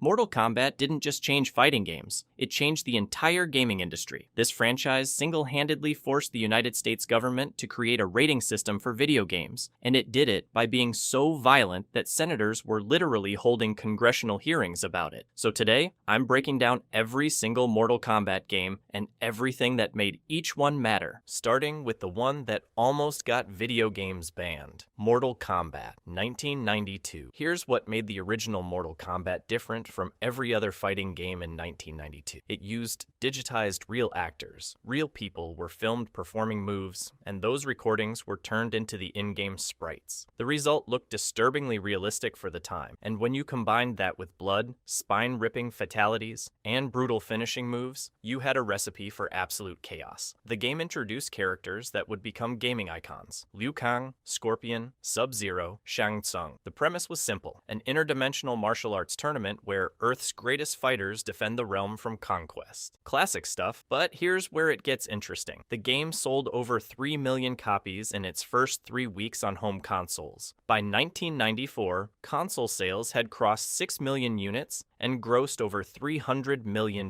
Mortal Kombat didn't just change fighting games, it changed the entire gaming industry. This franchise single-handedly forced the United States government to create a rating system for video games, and it did it by being so violent that senators were literally holding congressional hearings about it. So today, I'm breaking down every single Mortal Kombat game and everything that made each one matter, starting with the one that almost got video games banned. Mortal Kombat, 1992. Here's what made the original Mortal Kombat different from every other fighting game in 1992. It used digitized real actors. Real people were filmed performing moves, and those recordings were turned into the in-game sprites. The result looked disturbingly realistic for the time, and when you combined that with blood, spine-ripping fatalities, and brutal finishing moves, you had a recipe for absolute chaos. The game introduced characters that would become gaming icons: Liu Kang, Scorpion, Sub-Zero, Shang Tsung. The premise was simple: an interdimensional martial arts tournament where Earth's greatest fighters defend the realm from conquest. Classic stuff, but here's where it gets interesting. The game sold over 3 million copies in its first 3 weeks on home consoles. By 1994, console sales had crossed 6 million units and grossed over $300 million.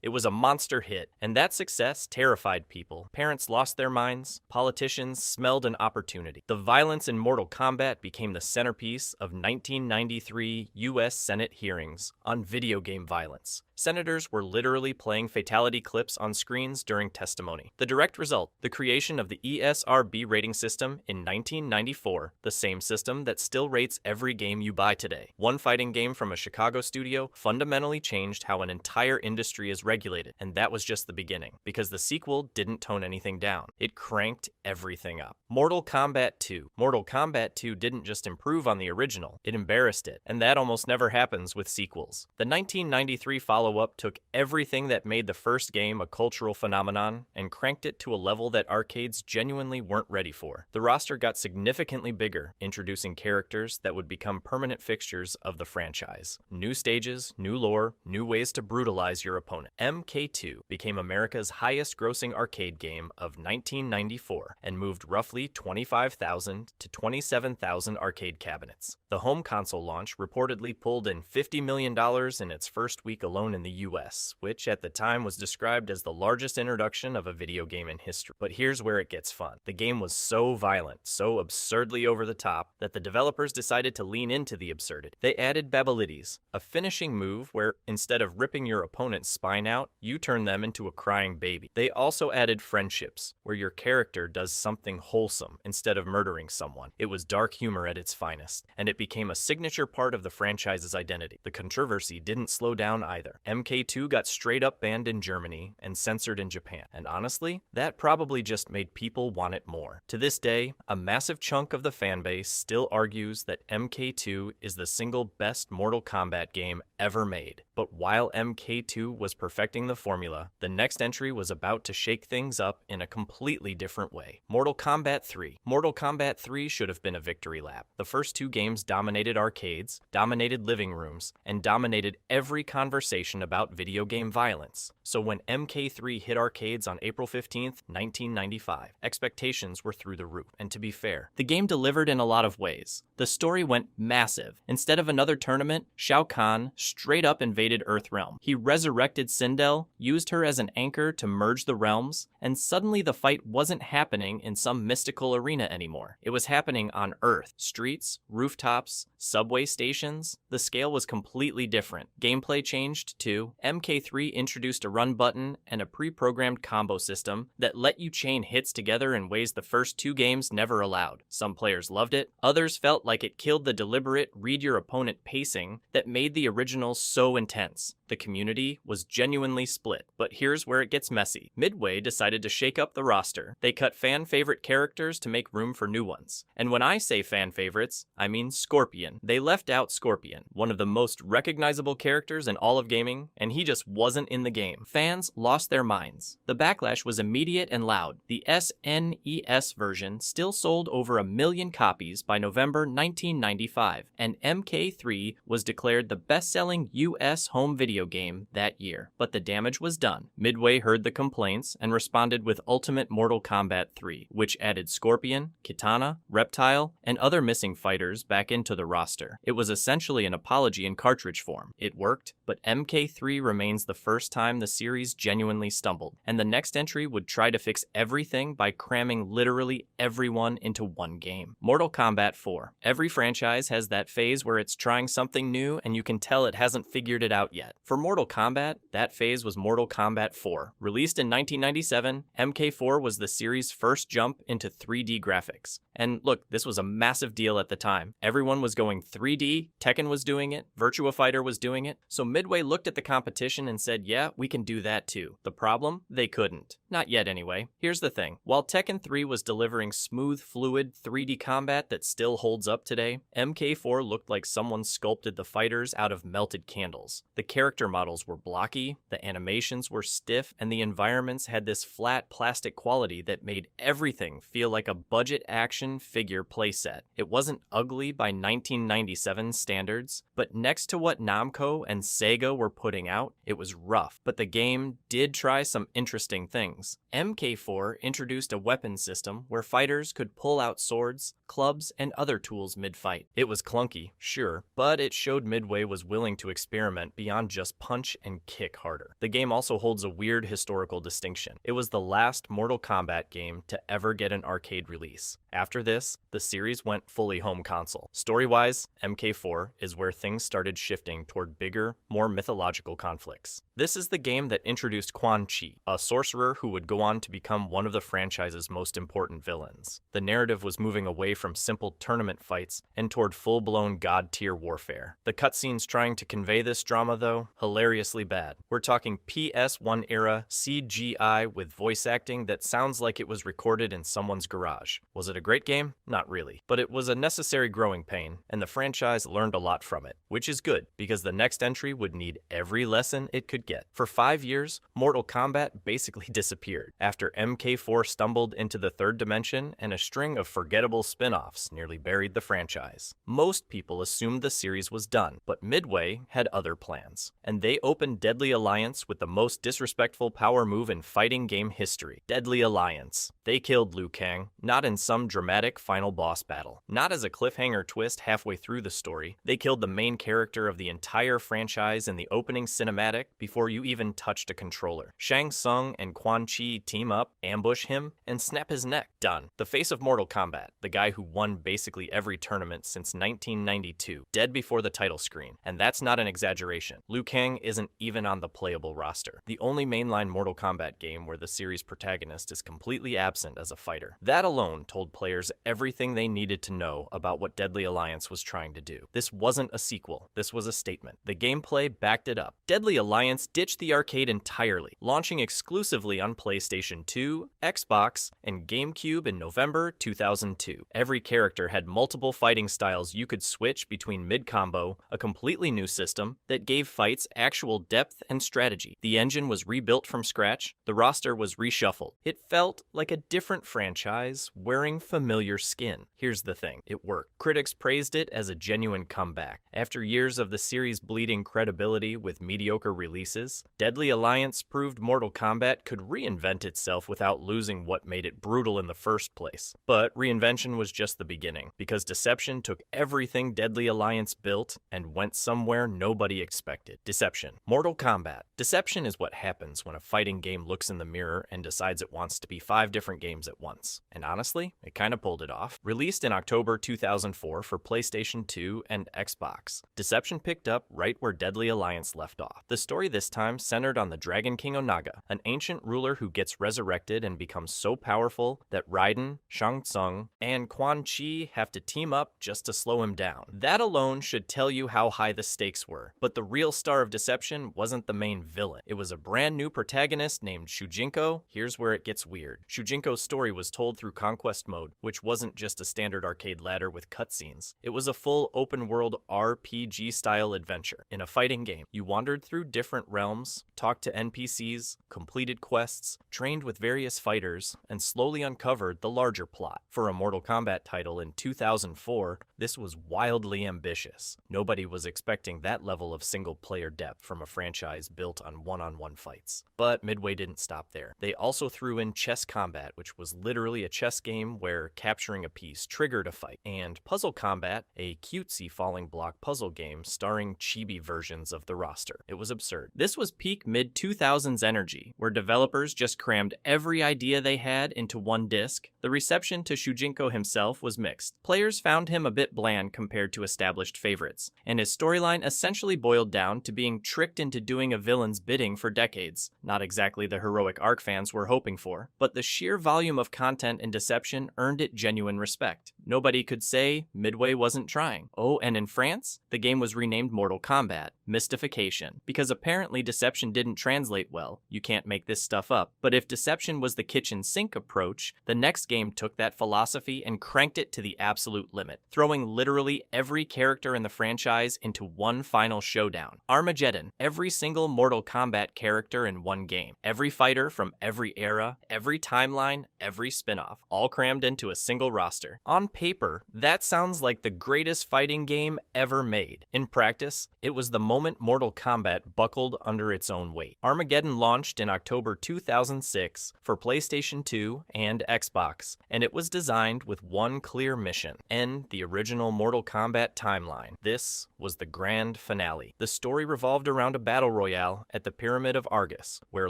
It was a monster hit, and that success terrified people. Parents lost their minds, politicians smelled an opportunity. The violence in Mortal Kombat became the centerpiece of 1993 U.S. Senate hearings on video game violence. Senators were literally playing fatality clips on screens during testimony. The direct result: the creation of the ESRB rating system in 1994, the same system that still rates every game you buy today. One fighting game from a Chicago studio fundamentally changed how an entire industry is regulated, and that was just the beginning, because the sequel didn't tone anything down. It cranked everything up. Mortal Kombat 2. Mortal Kombat 2 didn't just improve on the original, it embarrassed it, and that almost never happens with sequels. The 1993 follow-up took everything that made the first game a cultural phenomenon and cranked it to a level that arcades genuinely weren't ready for. The roster got significantly bigger, introducing characters that would become permanent fixtures of the franchise. New stages, new lore, new ways to brutalize your opponent. MK2 became America's highest-grossing arcade game of 1994 and moved roughly 25,000 to 27,000 arcade cabinets. The home console launch reportedly pulled in $50 million in its first week alone in the US, which at the time was described as the largest introduction of a video game in history. But here's where it gets fun. The game was so violent, so absurdly over the top, that the developers decided to lean into the absurdity. They added Babalides, a finishing move where instead of ripping your opponent's spine out, you turn them into a crying baby. They also added friendships, where your character does something wholesome instead of murdering someone. It was dark humor at its finest, and it became a signature part of the franchise's identity. The controversy didn't slow down either. MK2 got straight up banned in Germany and censored in Japan, and honestly, that probably just made people want it more. To this day, a massive chunk of the fanbase still argues that MK2 is the single best Mortal Kombat game ever made. But while MK2 was perfecting the formula, the next entry was about to shake things up in a completely different way. Mortal Kombat 3. Mortal Kombat 3 should have been a victory lap. The first two games dominated arcades, dominated living rooms, and dominated every conversation about video game violence. So when MK3 hit arcades on April 15th, 1995, expectations were through the roof. And to be fair, the game delivered in a lot of ways. The story went massive. Instead of another tournament, Shao Kahn straight up invaded Earthrealm. He resurrected Sindel, used her as an anchor to merge the realms, and suddenly the fight wasn't happening in some mystical arena anymore. It was happening on Earth. Streets, rooftops, subway stations. The scale was completely different. Gameplay changed too. MK3 introduced a run button and a pre-programmed combo system that let you chain hits together in ways the first two games never allowed. Some players loved it, others felt like it killed the deliberate read your opponent pacing that made the original so intense. The community was genuinely split, but here's where it gets messy. Midway decided to shake up the roster. They cut fan-favorite characters to make room for new ones. And when I say fan-favorites, I mean Scorpion. They left out Scorpion, one of the most recognizable characters in all of gaming warning, and he just wasn't in the game. Fans lost their minds. The backlash was immediate and loud. The SNES version still sold over 1 million copies by November 1995, and MK3 was declared the best-selling US home video game that year. But the damage was done. Midway heard the complaints and responded with Ultimate Mortal Kombat 3, which added Scorpion, Kitana, Reptile, and other missing fighters back into the roster. It was essentially an apology in cartridge form. It worked, but MK3 remains the first time the series genuinely stumbled, and the next entry would try to fix everything by cramming literally everyone into one game. Mortal Kombat 4. Every franchise has that phase where it's trying something new and you can tell it hasn't figured it out yet. For Mortal Kombat, that phase was Mortal Kombat 4. Released in 1997, MK4 was the series' first jump into 3D graphics. And look, this was a massive deal at the time. Everyone was going 3D, Tekken was doing it, Virtua Fighter was doing it, so Midway looked at the competition and said, yeah, we can do that too. The problem? They couldn't. Not yet anyway. Here's the thing. While Tekken 3 was delivering smooth, fluid 3D combat that still holds up today, MK4 looked like someone sculpted the fighters out of melted candles. The character models were blocky, the animations were stiff, and the environments had this flat plastic quality that made everything feel like a budget action figure playset. It wasn't ugly by 1997 standards, but next to what Namco and Sega were putting out, it was rough. But the game did try some interesting things. MK4 introduced a weapon system where fighters could pull out swords, clubs, and other tools mid-fight. It was clunky, sure, but it showed Midway was willing to experiment beyond just punch and kick harder. The game also holds a weird historical distinction. It was the last Mortal Kombat game to ever get an arcade release. After this, the series went fully home console. Story-wise, MK4 is where things started shifting toward bigger, more mythological conflicts. This is the game that introduced Quan Chi, a sorcerer who would go on to become one of the franchise's most important villains. The narrative was moving away from simple tournament fights and toward full-blown god-tier warfare. The cutscenes trying to convey this drama, though, hilariously bad. We're talking PS1 era CGI with voice acting that sounds like it was recorded in someone's garage. Was it a great game? Not really. But it was a necessary growing pain, and the franchise learned a lot from it, which is good, because the next entry would need every lesson it could get. For 5 years, Mortal Kombat basically disappeared, after MK4 stumbled into the third dimension and a string of forgettable spin-offs nearly buried the franchise. Most people assumed the series was done, but Midway had other plans, and they opened Deadly Alliance with the most disrespectful power move in fighting game history. Deadly Alliance. They killed Liu Kang, not in some dramatic final boss battle. Not as a cliffhanger twist halfway through the story. They killed the main character of the entire franchise in the opening cinematic before you even touched a controller. Shang Tsung and Quan Chi team up, ambush him, and snap his neck. Done. The face of Mortal Kombat, the guy who won basically every tournament since 1992, dead before the title screen. And that's not an exaggeration. Liu Kang isn't even on the playable roster. The only mainline Mortal Kombat game where the series protagonist is completely absent as a fighter. That alone told players everything they needed to know about what Deadly Alliance was trying to do. This wasn't a sequel. This was a statement. The gameplay backed it up. Deadly Alliance ditched the arcade entirely, launching exclusively on PlayStation 2, Xbox, and GameCube in November 2002. Every character had multiple fighting styles you could switch between mid-combo, a completely new system that gave fights actual depth and strategy. The engine was rebuilt from scratch, the roster was reshuffled. It felt like a different franchise wearing familiar skin. Here's the thing, it worked. Critics praised it as a genuine comeback. After years of the series bleeding credibility with mediocre releases, Deadly Alliance proved Mortal Kombat could reinvent itself without losing what made it brutal in the first place. But reinvention was just the beginning, because Deception took everything Deadly Alliance built and went somewhere nobody expected. Deception. Mortal Kombat. Deception is what happens when a fighting game looks in the mirror and decides it wants to be 5 different games at once. And honestly, it kinda pulled it off. Released in October 2004 for PlayStation 2 and Xbox, Deception picked up right where Deadly Alliance left off. The story this time centered on the Dragon King Onaga, an ancient ruler who gets resurrected and becomes so powerful that Raiden, Shang Tsung, and Quan Chi have to team up just to slow him down. That alone should tell you how high the stakes were. But the real star of Deception wasn't the main villain. It was a brand new protagonist named Shujinko. Here's where it gets weird. Shujinko's story was told through Conquest Mode, mode, which wasn't just a standard arcade ladder with cutscenes. It was a full open-world RPG-style adventure. In a fighting game, you wandered through different realms, talked to NPCs, completed quests, trained with various fighters, and slowly uncovered the larger plot. For a Mortal Kombat title in 2004, this was wildly ambitious. Nobody was expecting that level of single-player depth from a franchise built on one-on-one fights. But Midway didn't stop there. They also threw in chess combat, which was literally a chess game where capturing a piece triggered a fight, and Puzzle Combat, a cutesy falling block puzzle game starring chibi versions of the roster. It was absurd. This was peak mid-2000s energy, where developers just crammed every idea they had into one disc. The reception to Shujinko himself was mixed. Players found him a bit bland compared to established favorites, and his storyline essentially boiled down to being tricked into doing a villain's bidding for decades. Not exactly the heroic arc fans were hoping for, but the sheer volume of content and deception earned it genuine respect. Nobody could say Midway wasn't trying. Oh, and in France, the game was renamed Mortal Kombat, Mystification, because apparently deception didn't translate well. You can't make this stuff up. But if deception was the kitchen sink approach, the next game took that philosophy and cranked it to the absolute limit, throwing literally every character in the franchise into one final showdown. Armageddon, every single Mortal Kombat character in one game. Every fighter from every era, every timeline, every spin-off, all crammed into a single roster. On paper, that sounds like the greatest fighting game ever made. In practice, it was the moment Mortal Kombat buckled under its own weight. Armageddon launched in October 2006 for PlayStation 2 and Xbox, and it was designed with one clear mission: end the original Mortal Kombat timeline. This was the grand finale. The story revolved around a battle royale at the Pyramid of Argus, where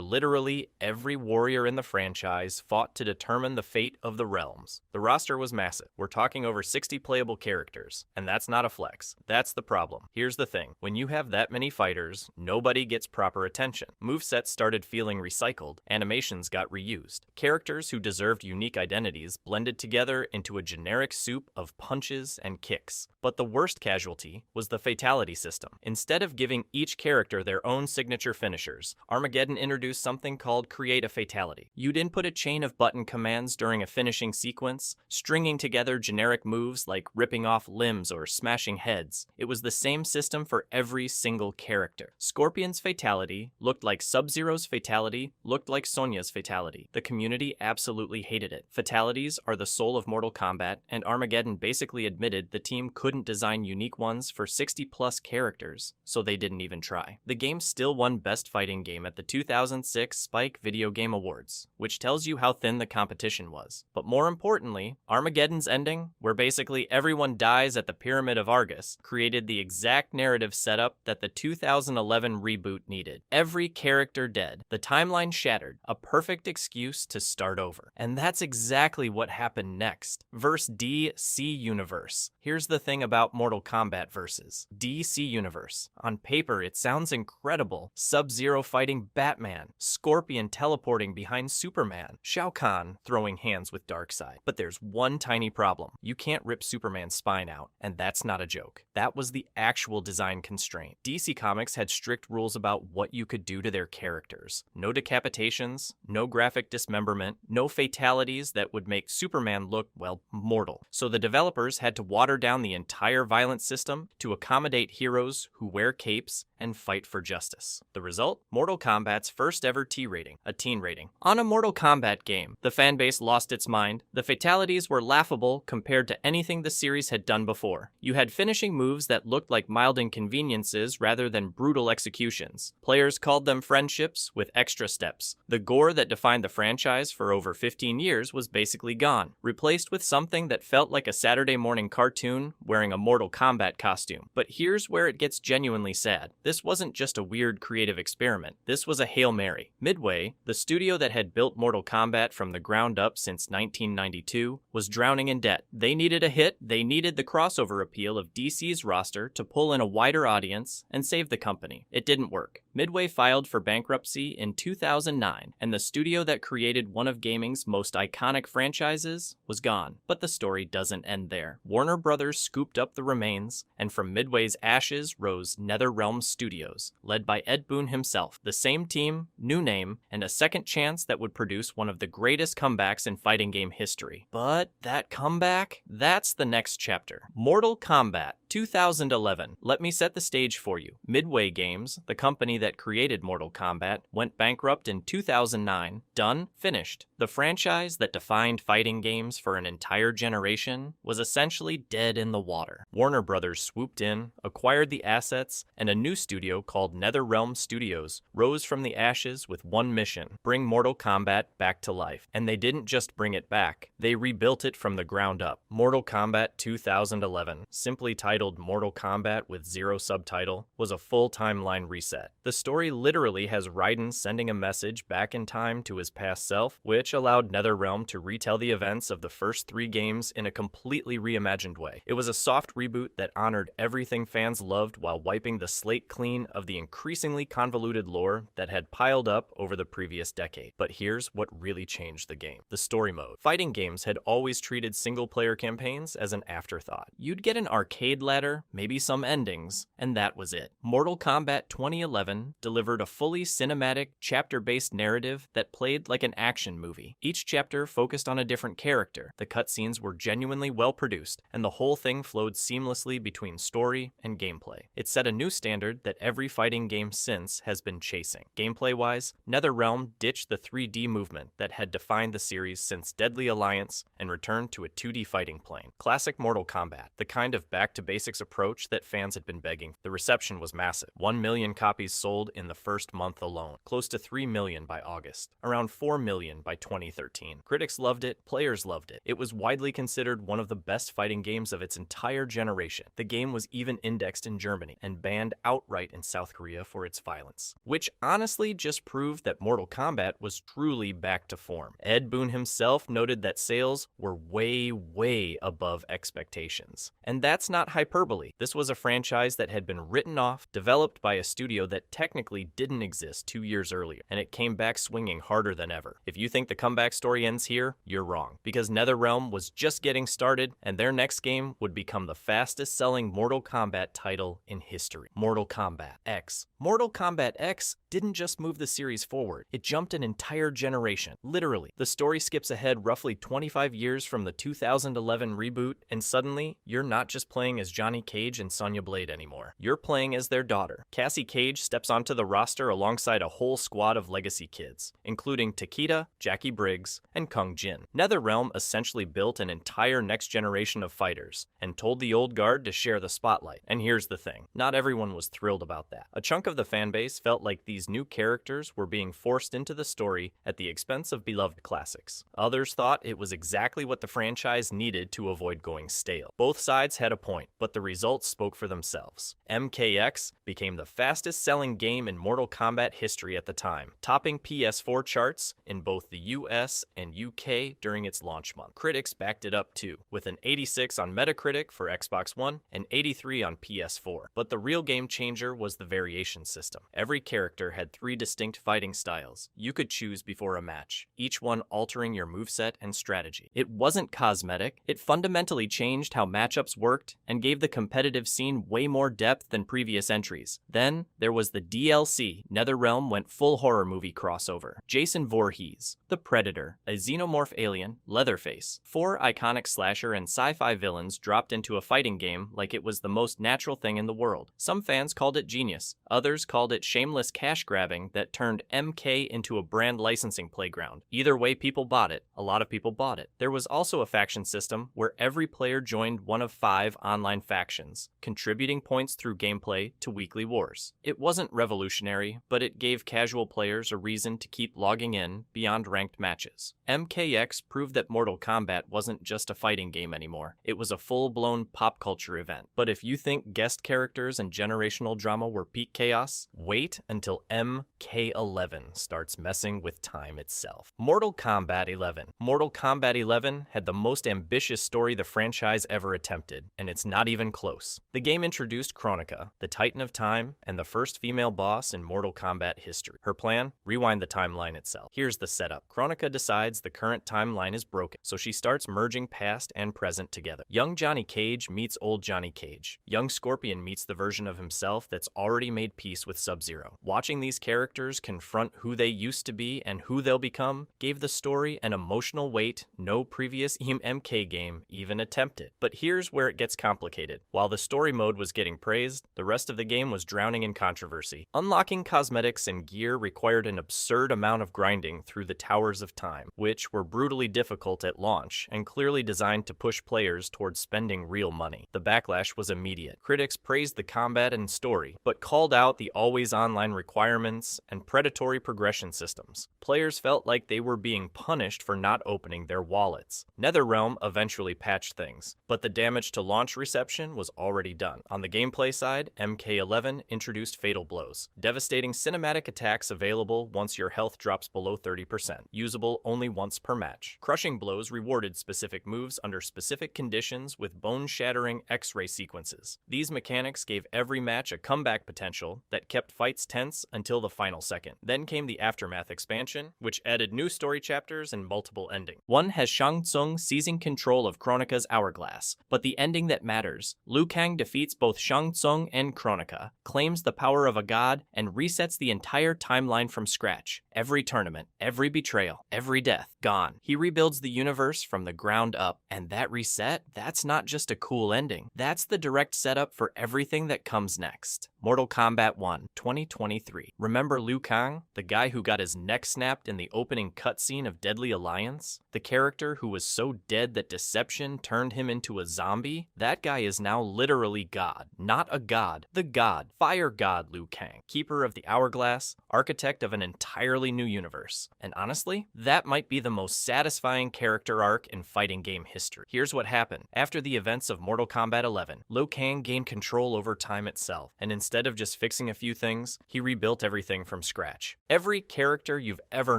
literally every warrior in the franchise fought to determine the fate of the realms. The roster was massive. We're talking over 60 playable characters, and that's not a flex. That's the problem. Here's the thing. When you have that many fighters, nobody gets proper attention. Movesets started feeling recycled, animations got reused. Characters who deserved unique identities blended together into a generic soup of punches and kicks. But the worst casualty was the fatality system. Instead of giving each character their own signature finishers, Armageddon introduced something called Create a Fatality. You'd input a chain of button commands during a finishing sequence, stringing together generic moves like ripping off limbs or smashing heads. It was the same system for every single character. Scorpion's fatality looked like Sub-Zero's fatality, looked like Sonya's fatality. The community absolutely hated it. Fatalities are the soul of Mortal Kombat, and Armageddon basically admitted the team couldn't design unique ones for 60+ characters, so they didn't even try. The game still won Best Fighting Game at the 2006 Spike Video Game Awards, which tells you how thin the competition was. But more importantly, Armageddon's ending, where basically everyone dies at the Pyramid of Argus, created the exact narrative setup that the 2011 reboot needed. Every character dead, the timeline shattered, a perfect excuse to start over. And that's exactly what happened next. Verse DC Universe. Here's the thing about Mortal Kombat versus DC Universe. On paper, it sounds incredible. Sub-Zero fighting Batman, Scorpion teleporting behind Superman, Shao Kahn throwing hands with Darkseid. But there's one tiny problem. You can't rip Superman's spine out, and that's not a joke. That was the actual design constraint. DC Comics had strict rules about what you could do to their characters. No decapitations, no graphic dismemberment, no fatalities that would make Superman look, well, mortal. So the developers had to water down the entire violence system to accommodate heroes who wear capes and fight for justice. The result? Mortal Kombat's first ever T rating, a teen rating. On a Mortal Kombat game, the fanbase lost its mind. The fatalities were laughable compared to anything the series had done before. You had finishing moves that looked like mild inconveniences rather than brutal executions. Players called them friendships with extra steps. The gore that defined the franchise for over 15 years was basically gone, replaced with something that felt like a Saturday morning cartoon wearing a Mortal Kombat costume. But here's where it gets genuinely sad. This wasn't just a weird creative experiment. This was a Hail Mary. Midway, the studio that had built Mortal Kombat from the ground up since 1992, was drowning in debt. They needed a hit, they needed the crossover appeal of DC's roster to pull in a wider audience and save the company. It didn't work. Midway filed for bankruptcy in 2009, and the studio that created one of gaming's most iconic franchises was gone. But the story doesn't end there. Warner Brothers scooped up the remains, and from Midway's ashes rose NetherRealm Studios, led by Ed Boon himself. The same team, new name, and a second chance that would produce one of the greatest comebacks in fighting game history. But that comeback? That's the next chapter. Mortal Kombat 2011. Let me set the stage for you. Midway Games, the company that created Mortal Kombat, went bankrupt in 2009. Done, finished. The franchise that defined fighting games for an entire generation was essentially dead in the water. Warner Brothers swooped in, acquired the assets, and a new studio called NetherRealm Studios rose from the ashes with one mission: bring Mortal Kombat back to life. And they didn't just bring it back, they rebuilt it from the ground up. Mortal Kombat 2011, simply titled Mortal Kombat with zero subtitle, was a full timeline reset. The story literally has Raiden sending a message back in time to his past self, which allowed NetherRealm to retell the events of the first 3 games in a completely reimagined way. It was a soft reboot that honored everything fans loved while wiping the slate clean of the increasingly convoluted lore that had piled up over the previous decade. But here's what really changed the game: the story mode. Fighting games had always treated single-player campaigns as an afterthought. You'd get an arcade ladder, maybe some endings, and that was it. Mortal Kombat 2011 delivered a fully cinematic, chapter-based narrative that played like an action movie. Each chapter focused on a different character. The cutscenes were genuinely well-produced, and the whole thing flowed seamlessly between story and gameplay. It set a new standard that every fighting game since has been chasing. Gameplay-wise, NetherRealm ditched the 3D movement that had defined the series since Deadly Alliance and returned to a 2D fighting plane. Classic Mortal Kombat, the kind of back-to-basics approach that fans had been begging. The reception was massive. 1 million copies sold in the first month alone, close to 3 million by August, around 4 million by 2013. Critics loved it, players loved it. It was widely considered one of the best fighting games of its entire generation. The game was even indexed in Germany and banned outright in South Korea for its violence, which honestly just proved that Mortal Kombat was truly back to form. Ed Boon himself noted that sales were way above expectations. And that's not hyperbole. This was a franchise that had been written off, developed by a studio that technically didn't exist 2 years earlier, and it came back swinging harder than ever. If you think the comeback story ends here, you're wrong, because NetherRealm was just getting started, and their next game would become the fastest-selling Mortal Kombat title in history: Mortal Kombat X. Mortal Kombat X didn't just move the series forward, it jumped an entire generation. Literally, the story skips ahead roughly 25 years from the 2011 reboot, and suddenly, you're not just playing as Johnny Cage and Sonya Blade anymore. You're playing as their daughter. Cassie Cage steps onto the roster alongside a whole squad of legacy kids, including Takeda, Jackie Briggs, and Kung Jin. NetherRealm essentially built an entire next generation of fighters, and told the old guard to share the spotlight. And here's the thing, not everyone was thrilled about that. A chunk of the fanbase felt like these new characters were being forced into the story at the expense of beloved classics. Others thought it was exactly what the franchise needed to avoid going stale. Both sides had a point, but the results spoke for themselves. MKX became the fastest-selling game in Mortal Kombat history at the time, topping PS4 charts in both the US and UK during its launch month. Critics backed it up too, with an 86 on Metacritic for Xbox One and 83 on PS4. But the real game changer was the variation system. Every character had 3 distinct fighting styles you could choose before a match, each one altering your moveset and strategy. It wasn't cosmetic, it fundamentally changed how matchups worked and gave the competitive scene way more depth than previous entries. Then, there was the DLC. NetherRealm went full horror movie crossover. Jason Voorhees, the Predator, a xenomorph alien, Leatherface. 4 iconic slasher and sci-fi villains dropped into a fighting game like it was the most natural thing in the world. Some fans called it genius, others called it shameless cash grabbing that turned MK into a brand licensing playground. Either way, people bought it. A lot of people bought it. There was also a faction system where every player joined one of 5 online factions, contributing points through gameplay to weekly wars. It wasn't revolutionary, but it gave casual players a reason to keep logging in beyond ranked ranked matches. MKX proved that Mortal Kombat wasn't just a fighting game anymore. It was a full-blown pop culture event. But if you think guest characters and generational drama were peak chaos, wait until MK11 starts messing with time itself. Mortal Kombat 11. Mortal Kombat 11 had the most ambitious story the franchise ever attempted, and it's not even close. The game introduced Kronika, the Titan of Time, and the first female boss in Mortal Kombat history. Her plan? Rewind the timeline itself. Here's the setup. Kronika decides the current timeline is broken, so she starts merging past and present together. Young Johnny Cage meets old Johnny Cage. Young Scorpion meets the version of himself that's already made peace with Sub-Zero. Watching these characters confront who they used to be and who they'll become gave the story an emotional weight no previous MK game even attempted. But here's where it gets complicated. While the story mode was getting praised, the rest of the game was drowning in controversy. Unlocking cosmetics and gear required an absurd amount of grinding through the Towers of Time, which were brutally difficult at launch and clearly designed to push players towards spending real money. The backlash was immediate. Critics praised the combat and story, but called out the always online requirements and predatory progression systems. Players felt like they were being punished for not opening their wallets. NetherRealm eventually patched things, but the damage to launch reception was already done. On the gameplay side, MK11 introduced Fatal Blows, devastating cinematic attacks available once your health drops below 30%, usable only once per match. Crushing Blows rewarded specific moves under specific conditions with bone-shattering X-ray sequences. These mechanics gave every match a comeback potential that kept fights tense until the final second. Then came the Aftermath expansion, which added new story chapters and multiple endings. One has Shang Tsung seizing control of Kronika's hourglass, but the ending that matters. Liu Kang defeats both Shang Tsung and Kronika, claims the power of a god, and resets the entire timeline from scratch. Every tournament, every betrayal, every death, gone. He rebuilds the universe from the ground up, and that reset, that's not just a cool ending. That's the direct setup for everything that comes next. Mortal Kombat 1, 2023. Remember Liu Kang, the guy who got his neck snapped in the opening cutscene of Deadly Alliance? The character who was so dead that deception turned him into a zombie? That guy is now literally God. Not a god, the god, fire god Liu Kang, keeper of the hourglass, architect of an entirely new universe. And honestly, that might be the most satisfying character arc in fighting game history. Here's what happened. After the events of Mortal Kombat 11, Liu Kang gained control over time itself, and instead of just fixing a few things, he rebuilt everything from scratch. Every character you've ever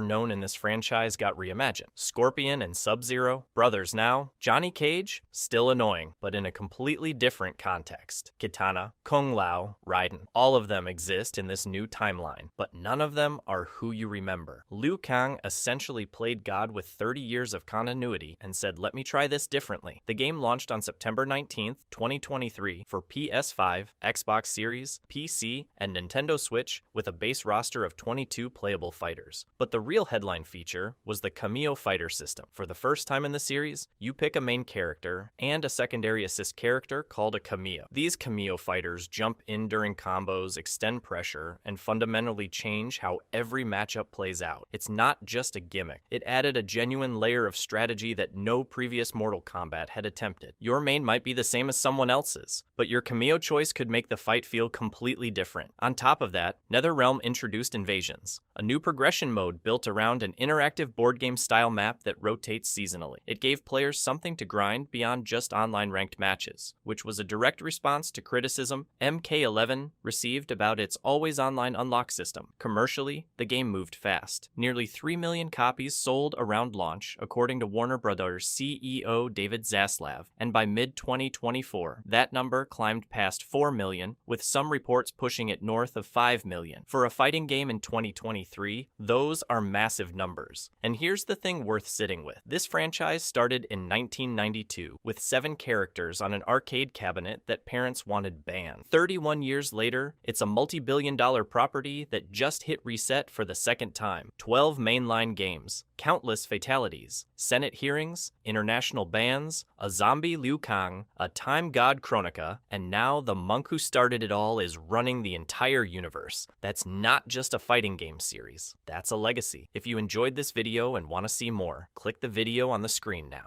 known in this franchise got reimagined. Scorpion and Sub-Zero, brothers now. Johnny Cage, still annoying, but in a completely different context. Kitana, Kung Lao, Raiden, all of them exist in this new timeline, but none of them are who you remember. Liu Kang essentially played God with 30 years of continuity and said, let me try this differently. The game launched on September 19th, 2023 for PS5, Xbox Series, PC, and Nintendo Switch with a base roster of 22 playable fighters. But the real headline feature was the Cameo fighter system. For the first time in the series, you pick a main character and a secondary assist character called a Cameo. These Cameo fighters jump in during combos, extend pressure, and fundamentally change how every matchup plays out. It's not just a gimmick. It added a genuine layer of strategy that no previous Mortal Kombat had attempted. Your main might be the same as someone else's, but your Cameo choice could make the fight feel completely different. On top of that, NetherRealm introduced Invasions, a new progression mode built around an interactive board game style map that rotates seasonally. It gave players something to grind beyond just online ranked matches, which was a direct response to criticism MK11 received about its always online unlock system. Commercially, the game moved fast. Nearly 3 million copies sold around launch, according to Warner Brothers CEO David Zaslav, and by mid-2024, that number climbed past 4 million, with some reports pushing it north of 5 million. For a fighting game in 2023, those are massive numbers. And here's the thing worth sitting with. This franchise started in 1992, with 7 characters on an arcade cabinet that parents wanted banned. 31 years later, it's a multi-billion-dollar property that just hit reset for the second time. 12 mainline games, countless fatalities, Senate hearings, international bans, a zombie Liu Kang, a time god Kronika, and now the monk who started it all is running the entire universe. That's not just a fighting game series. That's a legacy. If you enjoyed this video and want to see more, click the video on the screen now.